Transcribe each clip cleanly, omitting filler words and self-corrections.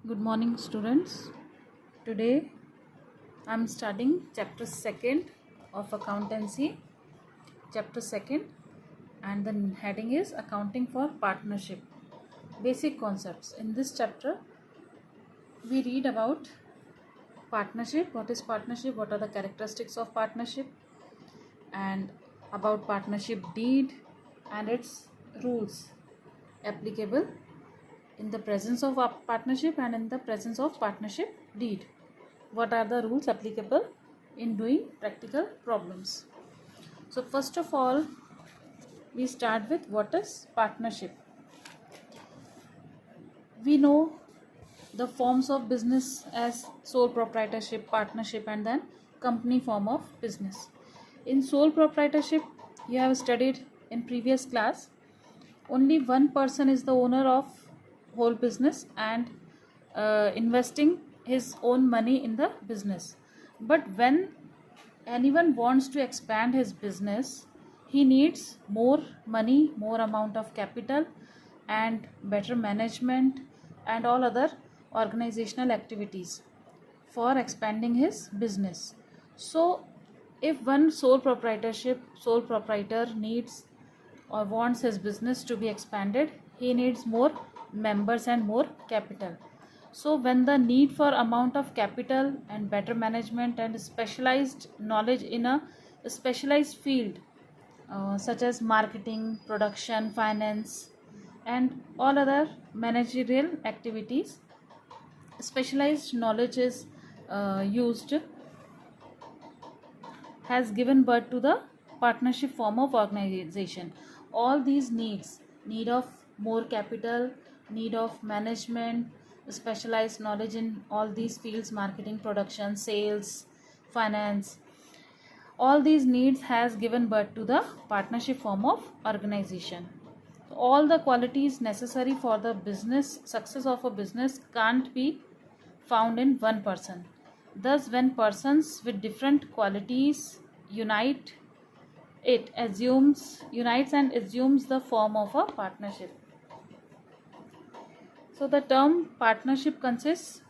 Good morning, students. Today I am studying chapter 2nd of accountancy, chapter 2nd, and the heading is accounting for partnership. Basic concepts. In this chapter, we read about partnership, what is partnership, what are the characteristics of partnership, and about partnership deed and its rules applicable in the presence of a partnership and in the presence of partnership deed. What are the rules applicable in doing practical problems? So first of all, we start with what is partnership. We know the forms of business as sole proprietorship, partnership, and then company form of business. In sole proprietorship, you have studied in previous class, only one person is the owner of whole business and investing his own money in the business. But when anyone wants to expand his business, he needs more money, more amount of capital, and better management and all other organizational activities for expanding his business. So if one sole proprietor needs or wants his business to be expanded, he needs more members and more capital. So when the need for amount of capital and better management and specialized knowledge in a specialized field such as marketing, production, finance, and all other managerial activities, specialized knowledge is used, has given birth to the partnership form of organization. All these needs, need of more capital, need of management, specialized knowledge in all these fields, marketing, production, sales, finance, all these needs has given birth to the partnership form of organization. All the qualities necessary for the business success of a business can't be found in one person. Thus, when persons with different qualities unites and assumes the form of a partnership. So the term partnership consists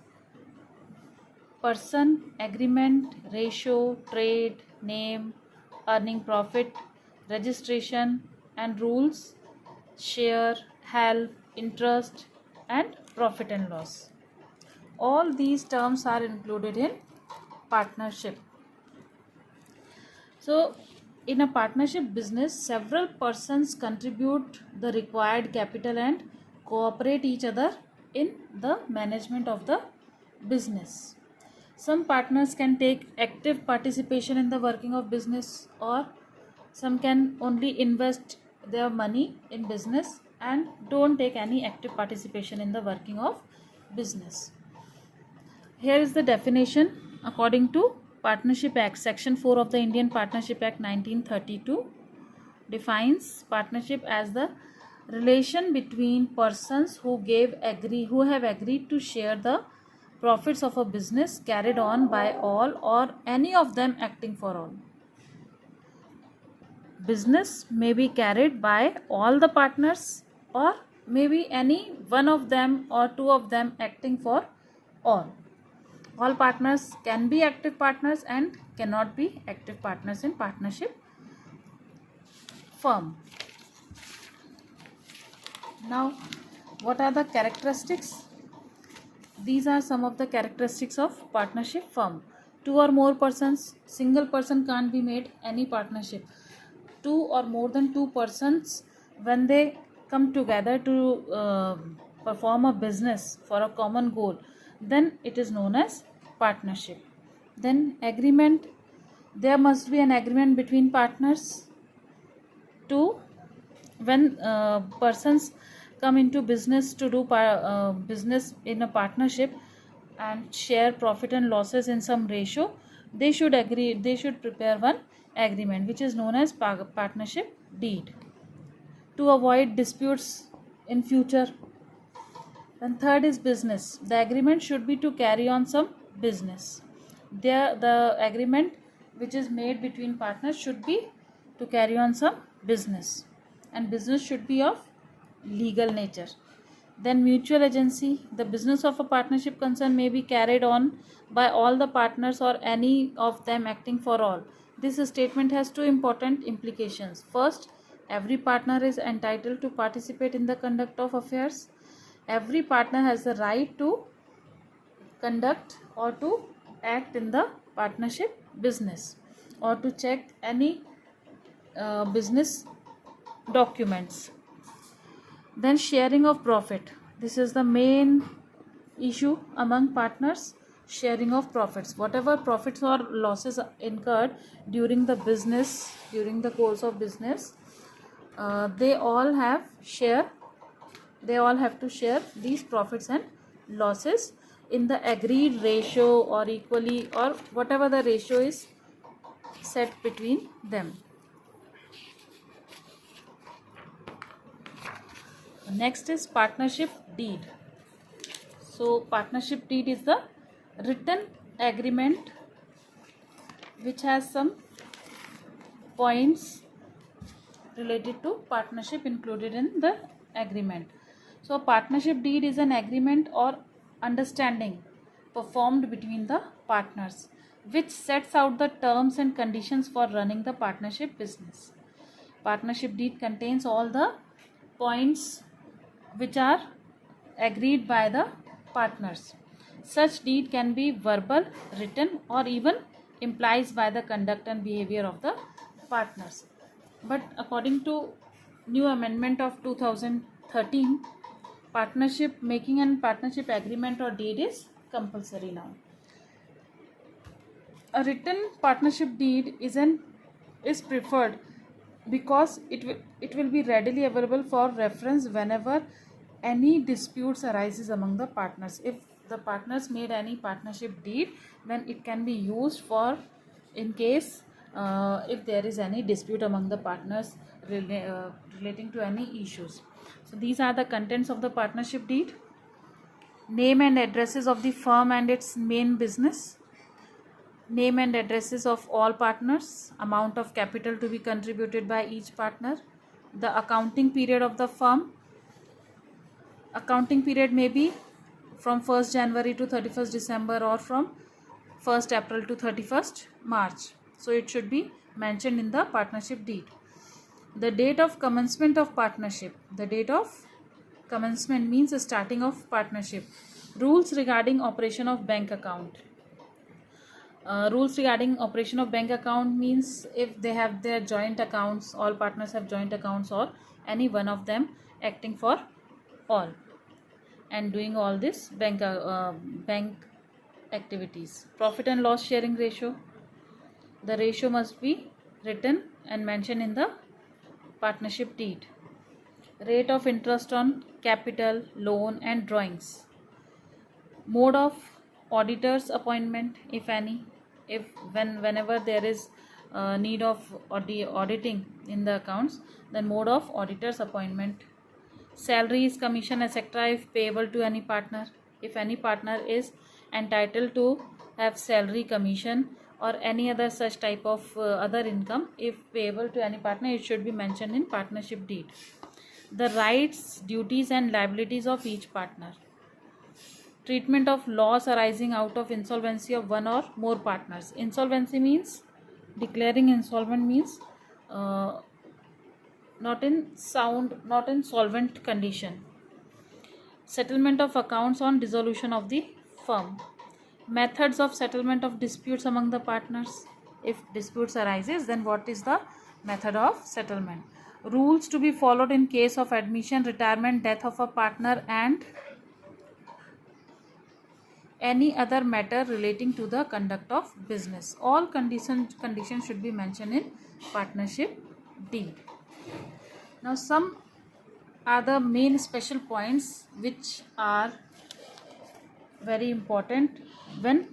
person, agreement, ratio, trade, name, earning profit, registration and rules, share, help, interest, and profit and loss. All these terms are included in partnership. So in a partnership business, several persons contribute the required capital and cooperate each other in the management of the business. Some partners can take active participation in the working of business, or some can only invest their money in business and don't take any active participation in the working of business. Here is the definition according to Partnership Act. Section 4 of the Indian Partnership Act 1932 defines partnership as the relation between persons who have agreed to share the profits of a business carried on by all or any of them acting for all. Business may be carried by all the partners or maybe any one of them or two of them acting for all. All partners can be active partners and cannot be active partners in partnership firm. Now, what are the characteristics? These are some of the characteristics of partnership firm. Two or more persons, single person can't be made any partnership. Two or more than two persons, when they come together to perform a business for a common goal, then it is known as partnership. Then agreement, there must be an agreement between partners. Two, when persons come into business to do business in a partnership and share profit and losses in some ratio, they should agree, they should prepare one agreement which is known as partnership deed to avoid disputes in future. And third is business. The agreement should be to carry on some business. The agreement which is made between partners should be to carry on some business, and business should be of legal nature. Then mutual agency, the business of a partnership concern may be carried on by all the partners or any of them acting for all. This statement has two important implications. First, every partner is entitled to participate in the conduct of affairs. Every partner has the right to conduct or to act in the partnership business or to check any business documents. Then sharing of profit. This is the main issue among partners. Sharing of profits. Whatever profits or losses incurred during the business, during the course of business, they all have to share these profits and losses in the agreed ratio or equally, or whatever the ratio is set between them. Next is partnership deed. So partnership deed is the written agreement which has some points related to partnership included in the agreement. So a partnership deed is an agreement or understanding performed between the partners which sets out the terms and conditions for running the partnership business. Partnership deed contains all the points which are agreed by the partners. Such deed can be verbal, written, or even implies by the conduct and behavior of the partners. But according to new amendment of 2013, partnership making and partnership agreement or deed is compulsory now. A written partnership deed is preferred because it will be readily available for reference whenever any disputes arises among the partners. If the partners made any partnership deed, then it can be used for in case if there is any dispute among the partners relating to any issues. So these are the contents of the partnership deed. Name and addresses of the firm and its main business. Name and addresses of all partners, amount of capital to be contributed by each partner, the accounting period of the firm. Accounting period may be from 1st January to 31st December or from 1st April to 31st March. So it should be mentioned in the partnership deed. The date of commencement of partnership. The date of commencement means the starting of partnership. Rules regarding operation of bank account. Rules regarding operation of bank account means if they have their joint accounts, all partners have joint accounts, or any one of them acting for all and doing all this bank activities. Profit and loss sharing ratio. The ratio must be written and mentioned in the partnership deed. Rate of interest on capital, loan and drawings. Mode of auditor's appointment, if any, whenever there is need of auditing in the accounts, then mode of auditor's appointment. Salaries, commission, etc. if payable to any partner. If any partner is entitled to have salary, commission or any other such type of other income, if payable to any partner, it should be mentioned in partnership deed. The rights, duties and liabilities of each partner. Treatment of loss arising out of insolvency of one or more partners. Insolvency means declaring insolvent means not in solvent condition. Settlement of accounts on dissolution of the firm. Methods of settlement of disputes among the partners. If disputes arises, then what is the method of settlement? Rules to be followed in case of admission, retirement, death of a partner and any other matter relating to the conduct of business. All conditions should be mentioned in partnership deed. Now some are the main special points which are very important when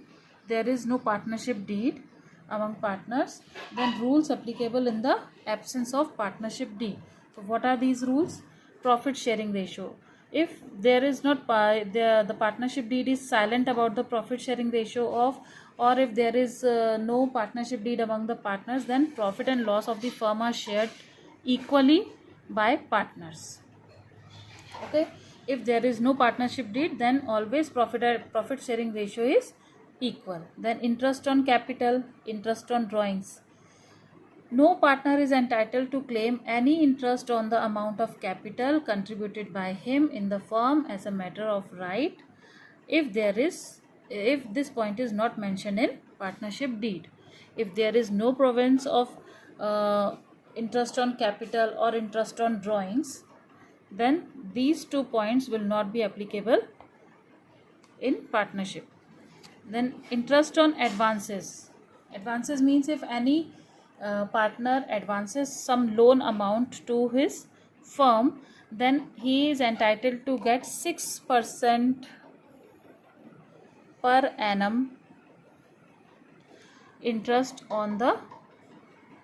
there is no partnership deed among partners. Then rules applicable in the absence of partnership deed. So what are these rules? Profit sharing ratio. If there is not the partnership deed is silent about the profit sharing ratio of, or if there is no partnership deed among the partners, then profit and loss of the firm are shared equally by partners. Okay. If there is no partnership deed, then always profit sharing ratio is equal. Then interest on capital, interest on drawings. No partner is entitled to claim any interest on the amount of capital contributed by him in the firm as a matter of right if this point is not mentioned in partnership deed. If there is no provisions of interest on capital or interest on drawings, then these 2 points will not be applicable in partnership. Then interest on advances. Advances means if any partner advances some loan amount to his firm, then he is entitled to get 6% per annum interest on the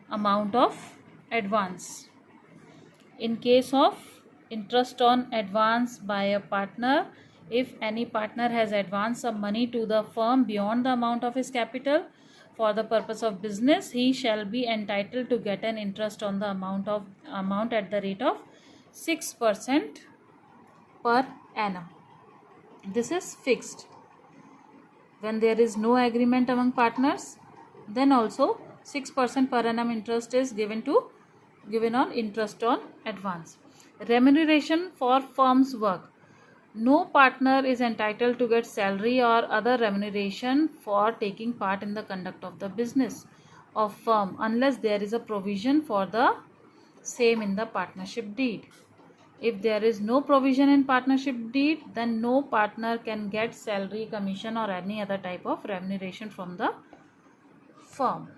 amount of advance. In case of interest on advance by a partner, if any partner has advanced some money to the firm beyond the amount of his capital for the purpose of business, he shall be entitled to get an interest on the amount at the rate of 6% per annum. This is fixed. When there is no agreement among partners, then also 6% per annum interest is given on interest on advance. Remuneration for firm's work. No partner is entitled to get salary or other remuneration for taking part in the conduct of the business of firm unless there is a provision for the same in the partnership deed. If there is no provision in partnership deed, then no partner can get salary, commission or any other type of remuneration from the firm.